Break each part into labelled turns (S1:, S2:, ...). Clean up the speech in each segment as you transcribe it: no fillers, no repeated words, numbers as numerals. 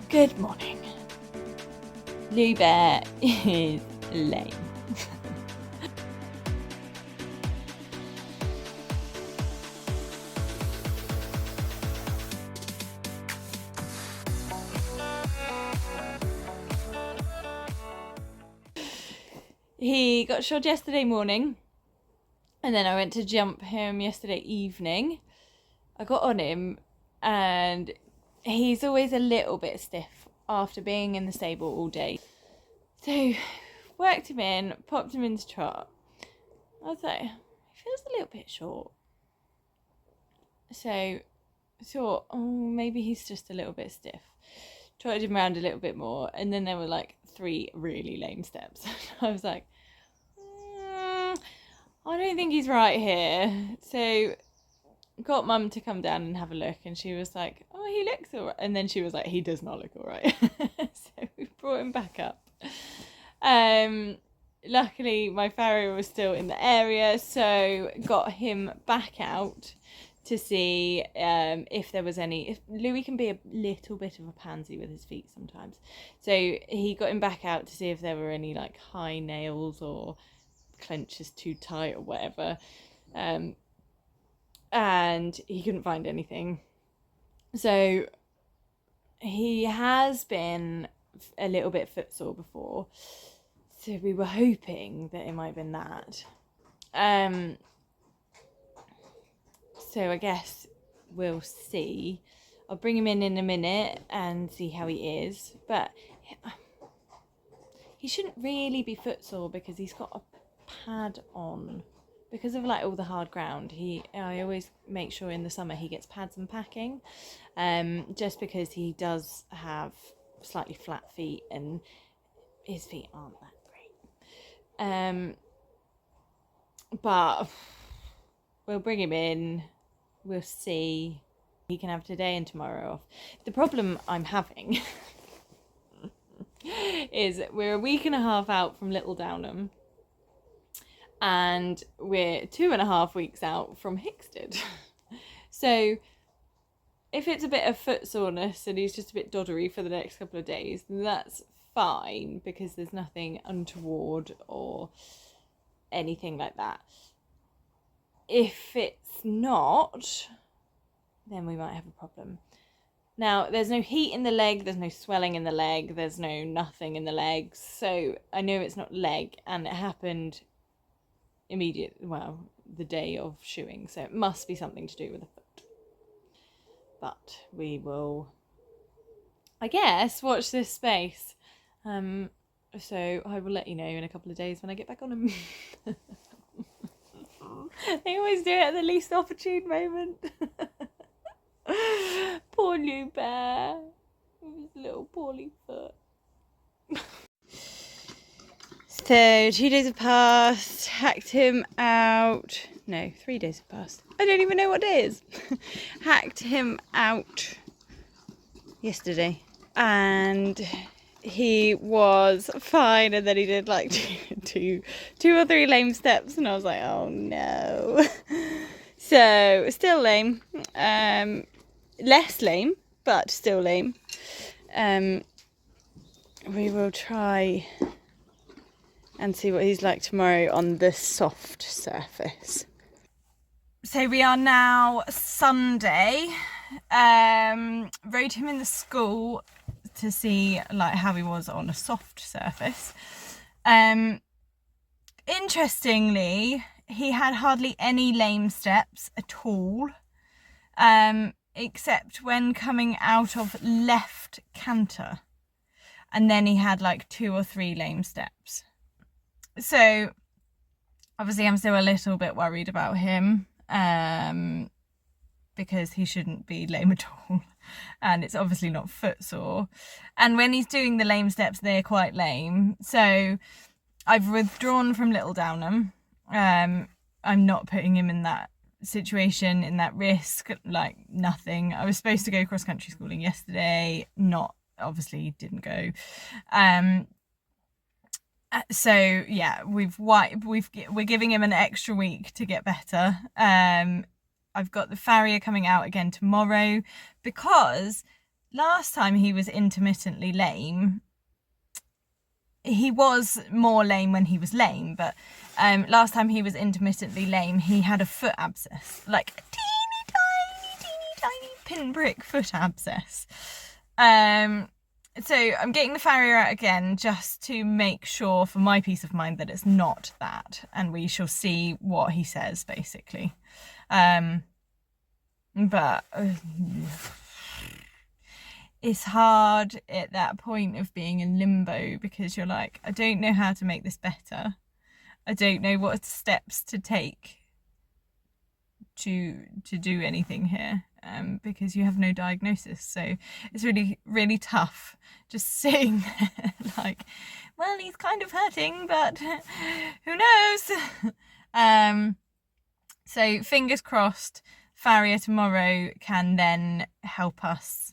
S1: Good morning. Lou Bear is lame. He got shod yesterday morning, and then I went to jump him yesterday evening. I got on him, and he's always a little bit stiff after being in the stable all day. So, worked him in, popped him into trot. I was like, he feels a little bit short. So, thought, oh, maybe he's just a little bit stiff. Trotted him around a little bit more, and then there were like 3 really lame steps. I was like, I don't think he's right here. So got Mum to come down and have a look, and she was like, oh, he looks all right. And then she was like, he does not look all right. So we brought him back up. Luckily my farrier was still in the area, so got him back out to see if there was any. If Louis can be a little bit of a pansy with his feet sometimes, so he got him back out to see if there were any like high nails or clenches too tight or whatever, and he couldn't find anything. So he has been a little bit footsore before, so we were hoping that it might have been that. So I guess we'll see. I'll bring him in a minute and see how he is. But he shouldn't really be footsore because he's got a pad on. Because of like all the hard ground, I always make sure in the summer he gets pads and packing. Just because he does have slightly flat feet and his feet aren't that great. But we'll bring him in. We'll see. He can have today and tomorrow off. The problem I'm having is we're a week and a half out from Little Downham, and we're 2.5 weeks out from Hicksted. So if it's a bit of foot soreness and he's just a bit doddery for the next couple of days, then that's fine, because there's nothing untoward or anything like that. If it's not, then we might have a problem. Now, there's no heat in the leg, there's no swelling in the leg, there's no nothing in the legs, so I know it's not leg, and it happened the day of shoeing, so it must be something to do with the foot. But we will, I guess, watch this space. So I will let you know in a couple of days when I get back on him. They always do it at the least opportune moment. Poor Lou Bear with his little poorly foot. So 2 days have passed, hacked him out. No, 3 days have passed. I don't even know what it is. Hacked him out yesterday, and he was fine, and then he did like two or three lame steps, and I was like, oh no. So still lame, less lame, but still lame. We will try and see what he's like tomorrow on the soft surface. So we are now Sunday. Rode him in the school to see like how he was on a soft surface. Interestingly, he had hardly any lame steps at all, except when coming out of left canter, and then he had like 2 or 3 lame steps. So obviously I'm still a little bit worried about him, because he shouldn't be lame at all, and it's obviously not footsore, and when he's doing the lame steps they're quite lame. So I've withdrawn from Little Downham. I'm not putting him in that situation, in that risk, like nothing. I was supposed to go cross country schooling yesterday, obviously didn't go. So yeah, we're giving him an extra week to get better. I've got the farrier coming out again tomorrow, because last time he was intermittently lame. He was more lame when he was lame, but last time he was intermittently lame, he had a foot abscess, like a teeny tiny pinprick foot abscess. So I'm getting the farrier out again just to make sure, for my peace of mind, that it's not that, and we shall see what he says, basically. But it's hard at that point of being in limbo, because you're like, I don't know how to make this better. I don't know what steps to take to do anything here, because you have no diagnosis. So it's really, really tough just sitting there like, well, he's kind of hurting, but who knows? So fingers crossed, farrier tomorrow can then help us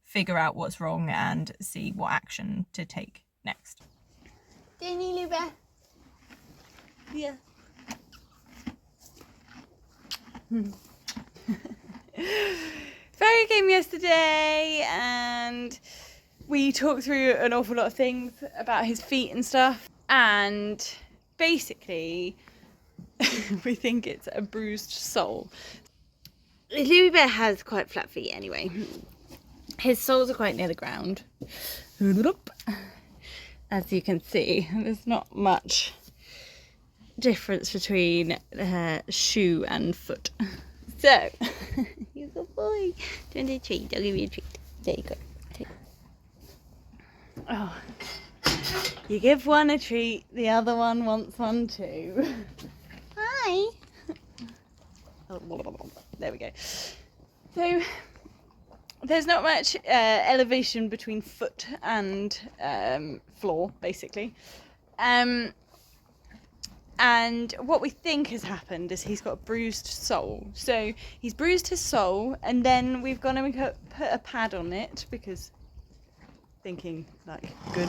S1: figure out what's wrong and see what action to take next.
S2: Danny Luba. Yeah.
S1: Farrier came yesterday and we talked through an awful lot of things about his feet and stuff, and basically we think it's a bruised sole.
S2: Louis Bear has quite flat feet anyway.
S1: His soles are quite near the ground, as you can see. There's not much difference between shoe and foot. So,
S2: You're a good boy. Do you want a treat? I'll give you a treat. There you go.
S1: oh, you give one a treat, the other one wants one too.
S2: Hi.
S1: There we go. So, there's not much elevation between foot and floor, basically. And what we think has happened is he's got a bruised sole. So he's bruised his sole, and then we've gone and put a pad on it, because thinking, like, good.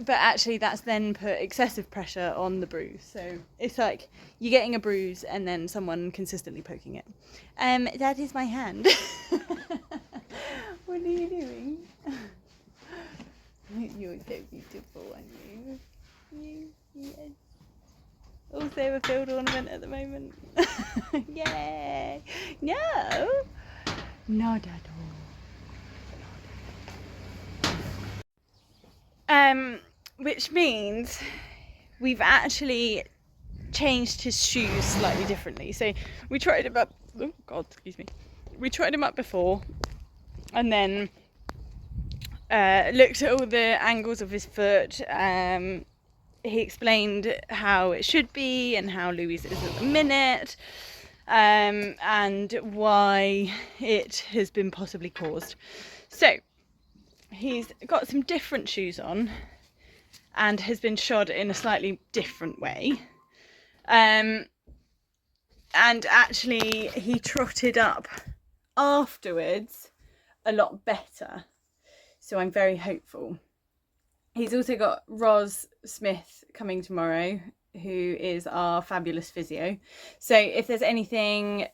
S1: But actually that's then put excessive pressure on the bruise. So it's like you're getting a bruise and then someone consistently poking it. That is my hand. What are you doing? You're so beautiful, aren't you? Yes. Also a field ornament at the moment. Yay! No! Not at all. Which means we've actually changed his shoes slightly differently. So we tried him up. Oh God, excuse me. We tried him up before, and then looked at all the angles of his foot. He explained how it should be and how Louis is at the minute, and why it has been possibly caused. So he's got some different shoes on and has been shod in a slightly different way. And actually he trotted up afterwards a lot better. So I'm very hopeful. He's also got Ros Smith coming tomorrow, who is our fabulous physio. So if there's anything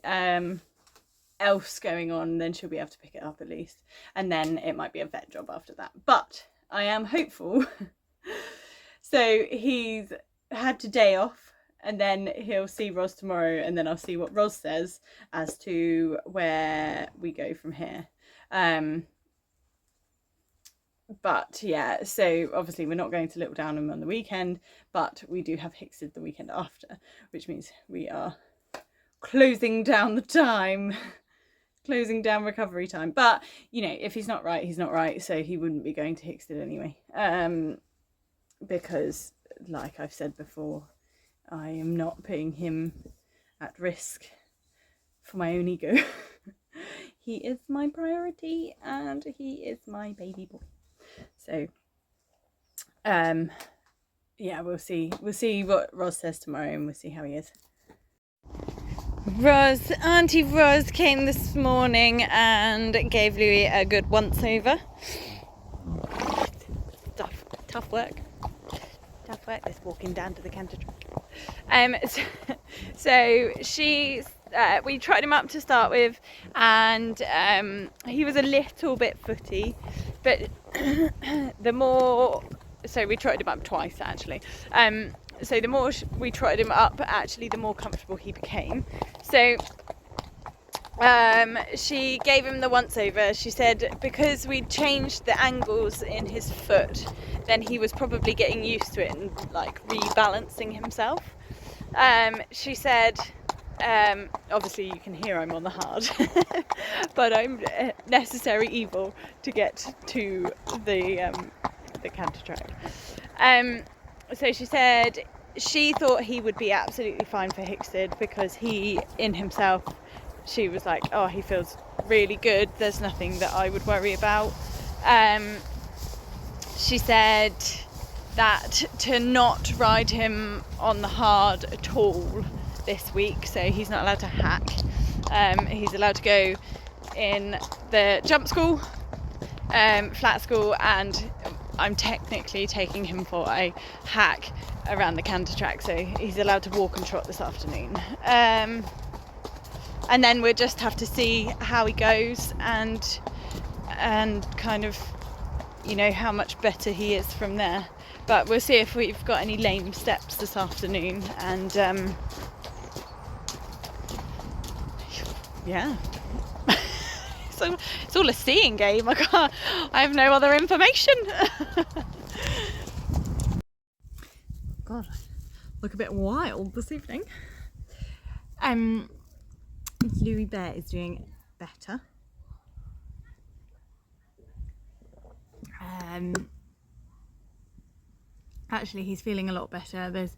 S1: else going on, then she'll be able to pick it up at least. And then it might be a vet job after that. But I am hopeful. So he's had today off, and then he'll see Ros tomorrow, and then I'll see what Ros says as to where we go from here. But yeah, so obviously we're not going to Little Downham on the weekend, but we do have Hicksted the weekend after, which means we are closing down the time, closing down recovery time. But, you know, if he's not right, he's not right, so he wouldn't be going to Hicksted anyway. Because, like I've said before, I am not putting him at risk for my own ego. He is my priority, and he is my baby boy. So, yeah, we'll see what Ros says tomorrow, and we'll see how he is. Auntie Ros came this morning and gave Louis a good once over. Tough work, this walking down to the canter track. So she we tried him up to start with, and he was a little bit footy, but so we tried him up twice actually. So the more we tried him up, actually the more comfortable he became. So she gave him the once over. She said because we changed the angles in his foot, then he was probably getting used to it and like rebalancing himself. She said, obviously you can hear I'm on the hard, but I'm necessary evil to get to the canter track. So she said she thought he would be absolutely fine for Hicksted because he in himself, she was like, oh, he feels really good, there's nothing that I would worry about. She said that to not ride him on the hard at all this week, so he's not allowed to hack. He's allowed to go in the jump school, flat school, and I'm technically taking him for a hack around the canter track, so he's allowed to walk and trot this afternoon. And then we'll just have to see how he goes and kind of, you know, how much better he is from there. But we'll see if we've got any lame steps this afternoon, and yeah. So it's all a seeing game. I have no other information. God, I look a bit wild this evening. Louis Bear is doing better. Actually, he's feeling a lot better. There's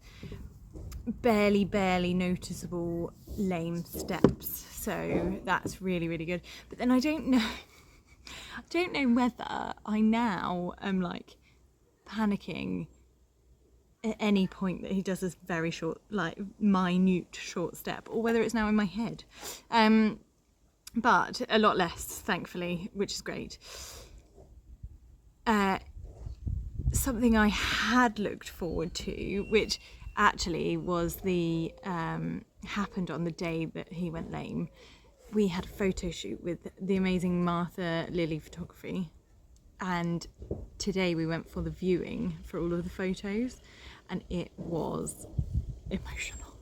S1: barely noticeable lame steps, so that's really, really good. But then I don't know whether I now am like panicking at any point that he does this very short, like minute short step, or whether it's now in my head. But a lot less, thankfully, which is great. Something I had looked forward to, which actually was happened on the day that he went lame. We had a photo shoot with the amazing Martha Lily Photography, and today we went for the viewing for all of the photos, and it was emotional.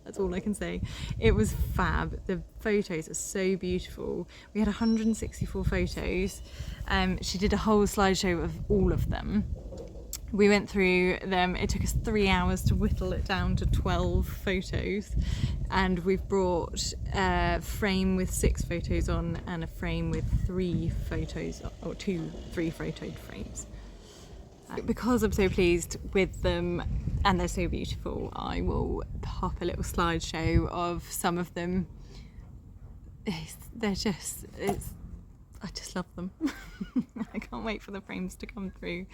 S1: That's all I can say. It was fab. The photos are so beautiful. We had 164 photos. She did a whole slideshow of all of them. We went through them. It took us 3 hours to whittle it down to 12 photos, and we've brought a frame with 6 photos on and a frame with 3 photos, or 3 photoed frames. Because I'm so pleased with them and they're so beautiful, I will pop a little slideshow of some of them. I just love them. I can't wait for the frames to come through,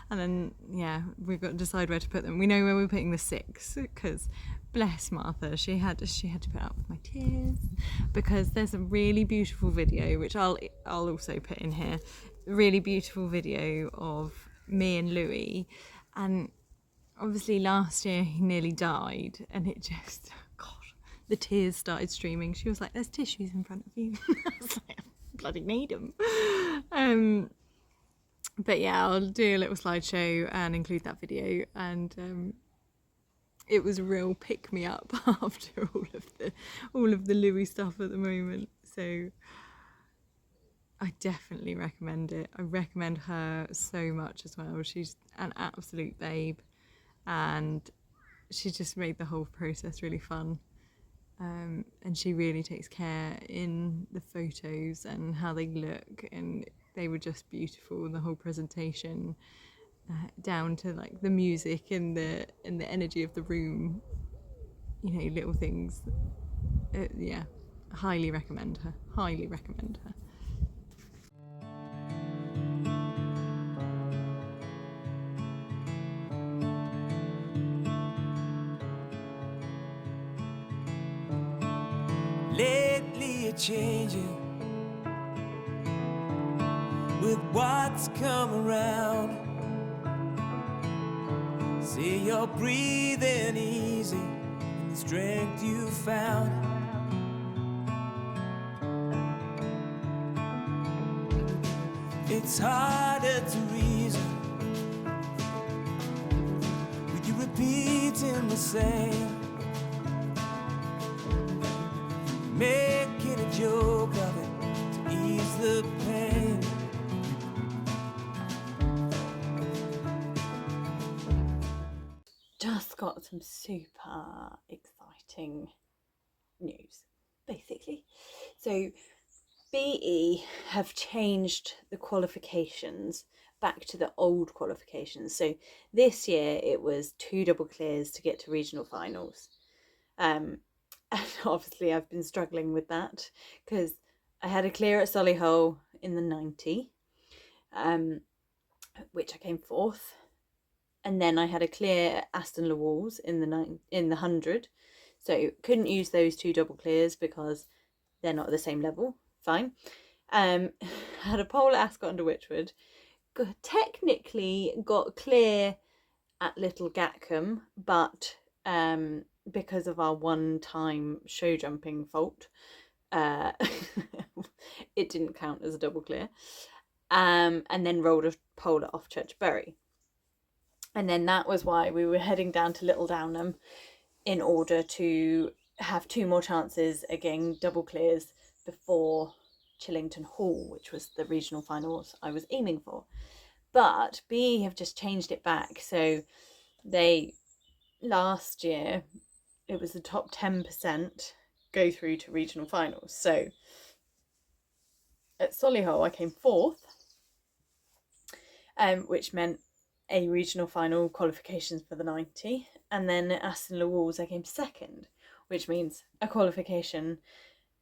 S1: and then yeah, we've got to decide where to put them. We know where we're putting the 6 because bless Martha, she had to put up with my tears, because there's a really beautiful video which I'll also put in here. Really beautiful video of me and Louis, and obviously last year he nearly died, and it just, God, the tears started streaming. She was like, "There's tissues in front of you." I was like, "I bloody need them." But yeah, I'll do a little slideshow and include that video, and it was a real pick me up after all of the Louis stuff at the moment. So I definitely recommend it. I recommend her so much as well. She's an absolute babe, and she just made the whole process really fun. And she really takes care in the photos and how they look, and they were just beautiful. The whole presentation, down to like the music and the energy of the room. You know, little things. Yeah, highly recommend her. Highly recommend her.
S3: Lately you're changing with what's come around. See, you're breathing easy and the strength you found. It's harder to reason with you repeating the same, making a joke of it to ease the pain.
S1: Just got some super exciting news, basically. So BE have changed the qualifications back to the old qualifications. So this year it was 2 double clears to get to regional finals. And obviously I've been struggling with that because I had a clear at Solihull in the 90, which I came 4th. And then I had a clear at Aston Le Walls in the 100. So couldn't use those 2 double clears because they're not at the same level. Fine. Had a pole at Ascot under Witchwood. Technically got clear at Little Downham, but because of our one-time show jumping fault, it didn't count as a double clear. And then rolled a pole at Off Church Bury. And then that was why we were heading down to Little Downham in order to have 2 more chances again, double clears, before Chillington Hall, which was the regional finals I was aiming for. But B have just changed it back. So last year, it was the top 10% go through to regional finals. So at Solihull, I came 4th, which meant a regional final qualifications for the 90, and then at Aston Le Walls I came 2nd, which means a qualification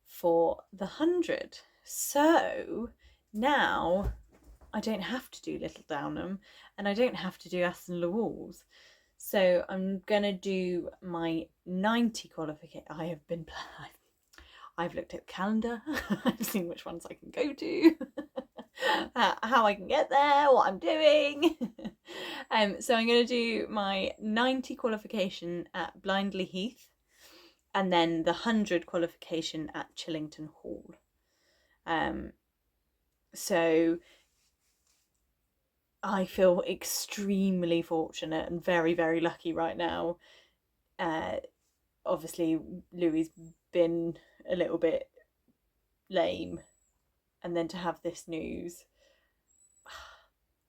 S1: for the 100. So now I don't have to do Little Downham and I don't have to do Aston Le Walls. So I'm gonna do my 90 qualification. I've looked at the calendar. I've seen which ones I can go to. How I can get there, what I'm doing. So I'm going to do my 90 qualification at Blindley Heath and then the 100 qualification at Chillington Hall. So I feel extremely fortunate and very, very lucky right now. Obviously Louis been a little bit lame, and then to have this news,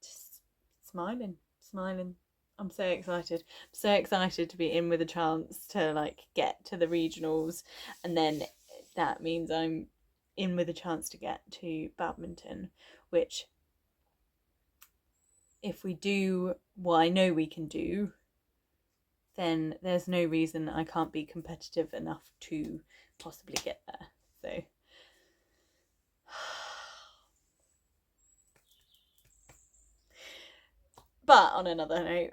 S1: just smiling. I'm so excited. To be in with a chance to get to the regionals, and then that means I'm in with a chance to get to badminton, which if we do what I know we can do, then there's no reason I can't be competitive enough to possibly get there. So but on another note,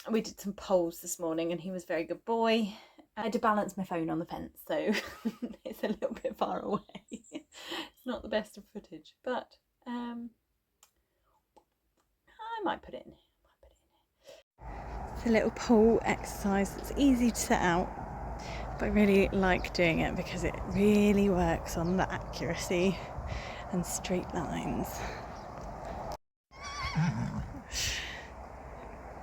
S1: we did some polls this morning and he was a very good boy. I had to balance my phone on the fence, so it's a little bit far away. It's not the best of footage, but I might put it in here. It's a little pole exercise that's easy to set out, but I really like doing it because it really works on the accuracy and straight lines.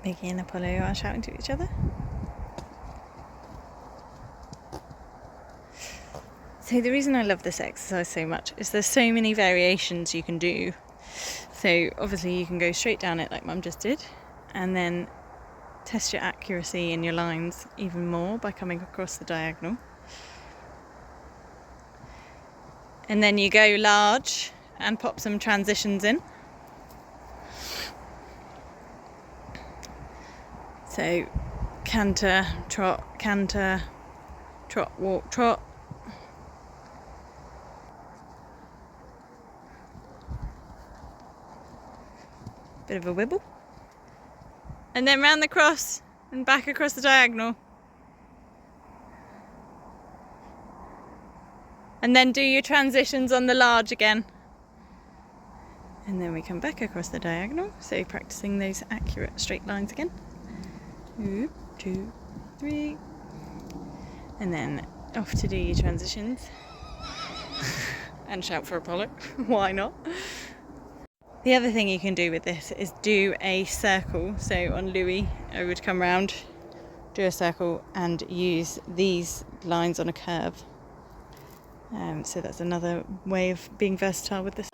S1: Mickey and Apollo are shouting to each other. So the reason I love this exercise so much is there's so many variations you can do. So obviously you can go straight down it like Mum just did, and then test your accuracy and your lines even more by coming across the diagonal. And then you go large and pop some transitions in. So canter, trot, walk, trot. Bit of a wibble. And then round the cross and back across the diagonal. And then do your transitions on the large again. And then we come back across the diagonal. So practicing those accurate straight lines again. 1, 2, 3. and then off to do your transitions and shout for Apollo. Why not? The other thing you can do with this is do a circle. So on Louis, I would come round, do a circle, and use these lines on a curve. So that's another way of being versatile with this.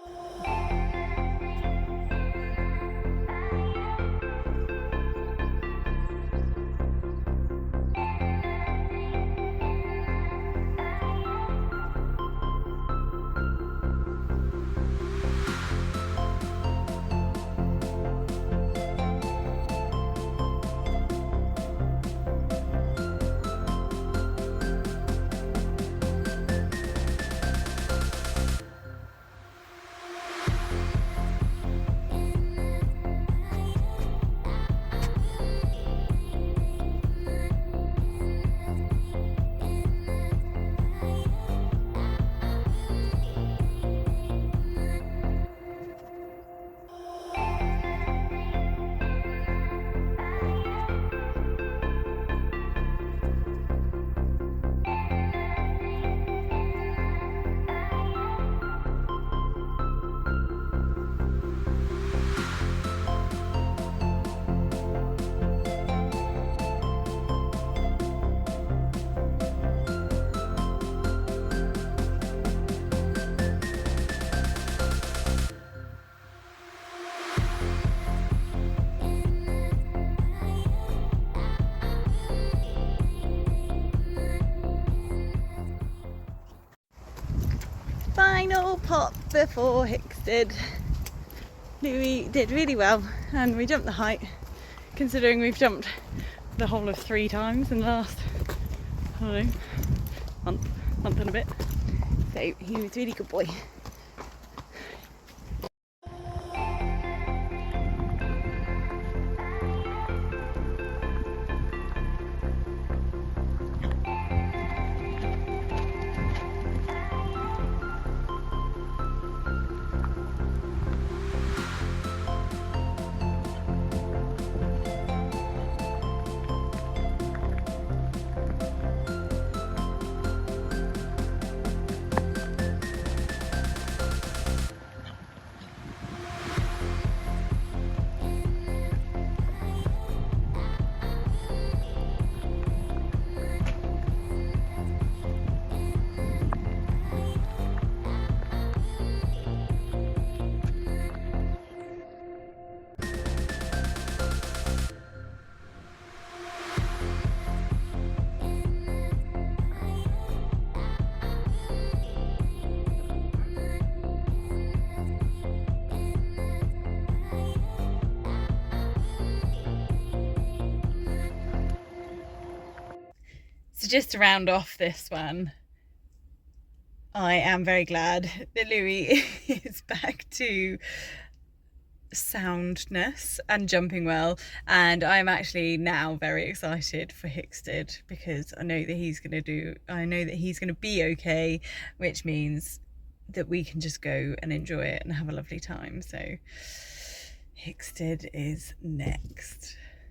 S1: Final pop before Hicksted. Louis did really well, and we jumped the height, considering we've jumped the whole of 3 times in the last, I don't know, month and a bit. So he was a really good boy. So just to round off this one, I am very glad that Louis is back to soundness and jumping well, and I'm actually now very excited for Hicksted, because I know that he's going to be okay, which means that we can just go and enjoy it and have a lovely time. So Hicksted is next.